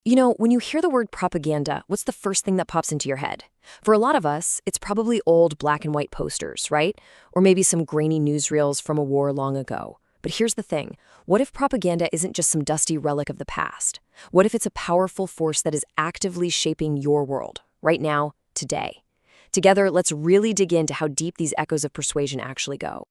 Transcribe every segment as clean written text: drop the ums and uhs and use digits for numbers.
When you hear the word propaganda, what's the first thing that pops into your head? For a lot of us, it's probably old black and white posters, right? Or maybe some grainy newsreels from a war long ago. But here's the thing. What if propaganda isn't just some dusty relic of the past? What if it's a powerful force that is actively shaping your world, right now, today? Together, let's really dig into how deep these echoes of persuasion actually go.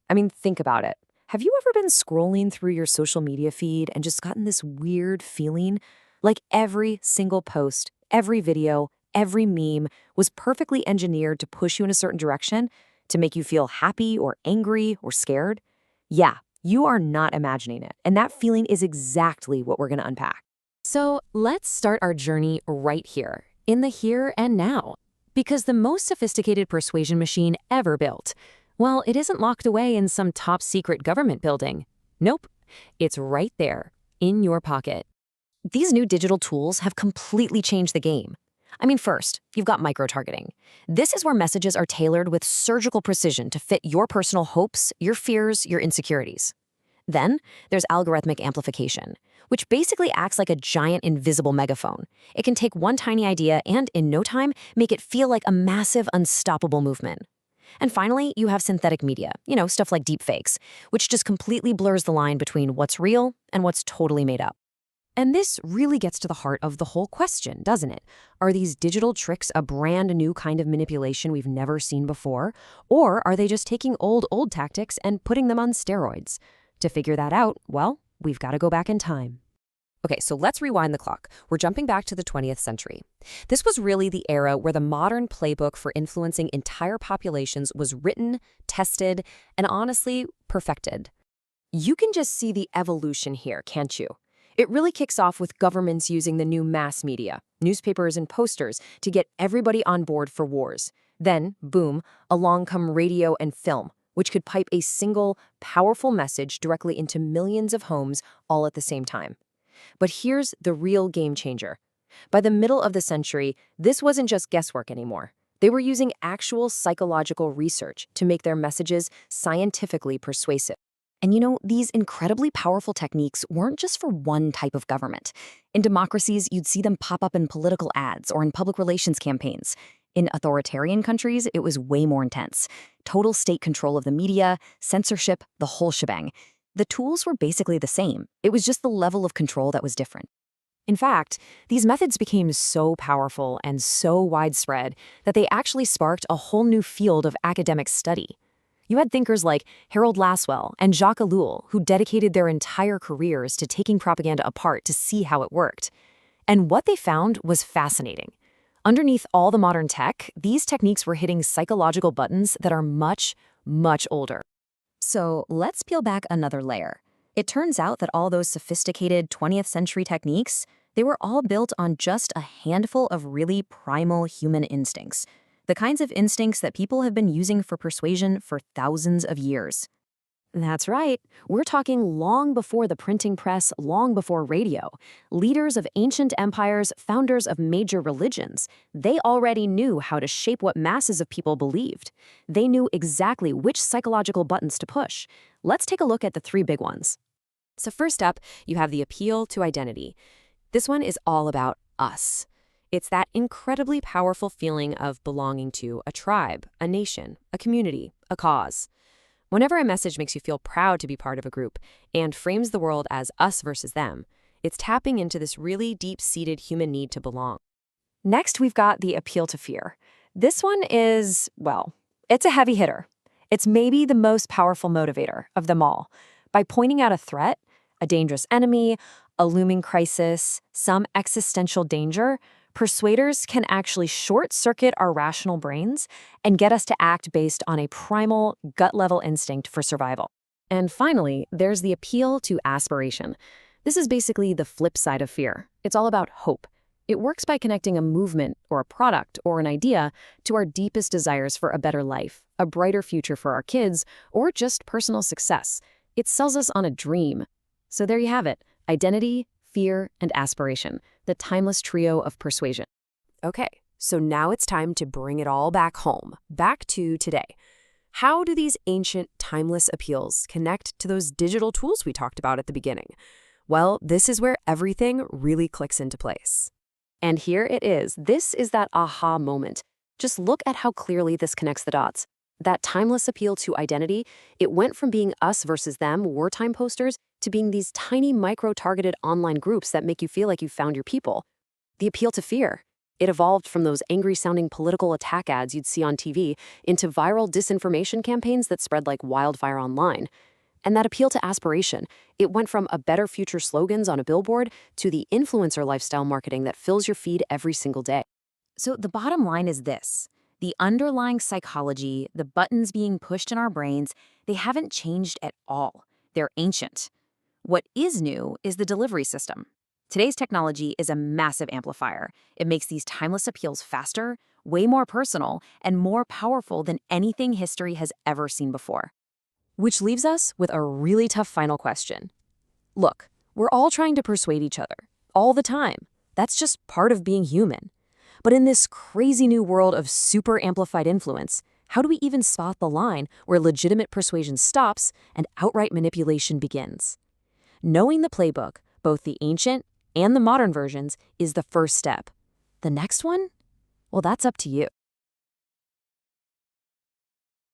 I mean, think about it. Have you ever been scrolling through your social media feed and just gotten this weird feeling? Like every single post, every video, every meme was perfectly engineered to push you in a certain direction, to make you feel happy or angry or scared? Yeah, you are not imagining it. And that feeling is exactly what we're going to unpack. So let's start our journey right here, in the here and now. Because the most sophisticated persuasion machine ever built, well, it isn't locked away in some top secret government building. Nope, it's right there, in your pocket. These new digital tools have completely changed the game. I mean, first, you've got micro-targeting. This is where messages are tailored with surgical precision to fit your personal hopes, your fears, your insecurities. Then, there's algorithmic amplification, which basically acts like a giant invisible megaphone. It can take one tiny idea and, in no time, make it feel like a massive, unstoppable movement. And finally, you have synthetic media, stuff like deepfakes, which just completely blurs the line between what's real and what's totally made up. And this really gets to the heart of the whole question, doesn't it? Are these digital tricks a brand new kind of manipulation we've never seen before? Or are they just taking old tactics and putting them on steroids? To figure that out, well, we've got to go back in time. Okay, so let's rewind the clock. We're jumping back to the 20th century. This was really the era where the modern playbook for influencing entire populations was written, tested, and honestly, perfected. You can just see the evolution here, can't you? It really kicks off with governments using the new mass media, newspapers and posters, to get everybody on board for wars. Then, boom, along come radio and film, which could pipe a single, powerful message directly into millions of homes all at the same time. But here's the real game changer. By the middle of the century, this wasn't just guesswork anymore. They were using actual psychological research to make their messages scientifically persuasive. And these incredibly powerful techniques weren't just for one type of government. In democracies, you'd see them pop up in political ads or in public relations campaigns. In authoritarian countries, it was way more intense. Total state control of the media, censorship, the whole shebang. The tools were basically the same. It was just the level of control that was different. In fact, these methods became so powerful and so widespread that they actually sparked a whole new field of academic study. You had thinkers like Harold Lasswell and Jacques Ellul who dedicated their entire careers to taking propaganda apart to see how it worked. And what they found was fascinating. Underneath all the modern tech, these techniques were hitting psychological buttons that are much, much older. So let's peel back another layer. It turns out that all those sophisticated 20th century techniques, they were all built on just a handful of really primal human instincts. The kinds of instincts that people have been using for persuasion for thousands of years. That's right. We're talking long before the printing press, long before radio. Leaders of ancient empires, founders of major religions, they already knew how to shape what masses of people believed. They knew exactly which psychological buttons to push. Let's take a look at the three big ones. So first up, you have the appeal to identity. This one is all about us. It's that incredibly powerful feeling of belonging to a tribe, a nation, a community, a cause. Whenever a message makes you feel proud to be part of a group and frames the world as us versus them, it's tapping into this really deep-seated human need to belong. Next, we've got the appeal to fear. This one is, well, it's a heavy hitter. It's maybe the most powerful motivator of them all. By pointing out a threat, a dangerous enemy, a looming crisis, some existential danger, persuaders can actually short-circuit our rational brains and get us to act based on a primal, gut-level instinct for survival. And finally, there's the appeal to aspiration. This is basically the flip side of fear. It's all about hope. It works by connecting a movement or a product or an idea to our deepest desires for a better life, a brighter future for our kids, or just personal success. It sells us on a dream. So there you have it, identity, fear, and aspiration, the timeless trio of persuasion. Okay, so now it's time to bring it all back home, back to today. How do these ancient, timeless appeals connect to those digital tools we talked about at the beginning? Well, this is where everything really clicks into place. And here it is. This is that aha moment. Just look at how clearly this connects the dots. That timeless appeal to identity, it went from being us versus them wartime posters to being these tiny micro-targeted online groups that make you feel like you found your people. The appeal to fear, it evolved from those angry-sounding political attack ads you'd see on TV into viral disinformation campaigns that spread like wildfire online. And that appeal to aspiration, it went from a better future slogans on a billboard to the influencer lifestyle marketing that fills your feed every single day. So the bottom line is this. The underlying psychology, the buttons being pushed in our brains, they haven't changed at all. They're ancient. What is new is the delivery system. Today's technology is a massive amplifier. It makes these timeless appeals faster, way more personal, and more powerful than anything history has ever seen before. Which leaves us with a really tough final question. Look, we're all trying to persuade each other, all the time. That's just part of being human. But in this crazy new world of super amplified influence, how do we even spot the line where legitimate persuasion stops and outright manipulation begins? Knowing the playbook, both the ancient and the modern versions, is the first step. The next one? Well, that's up to you.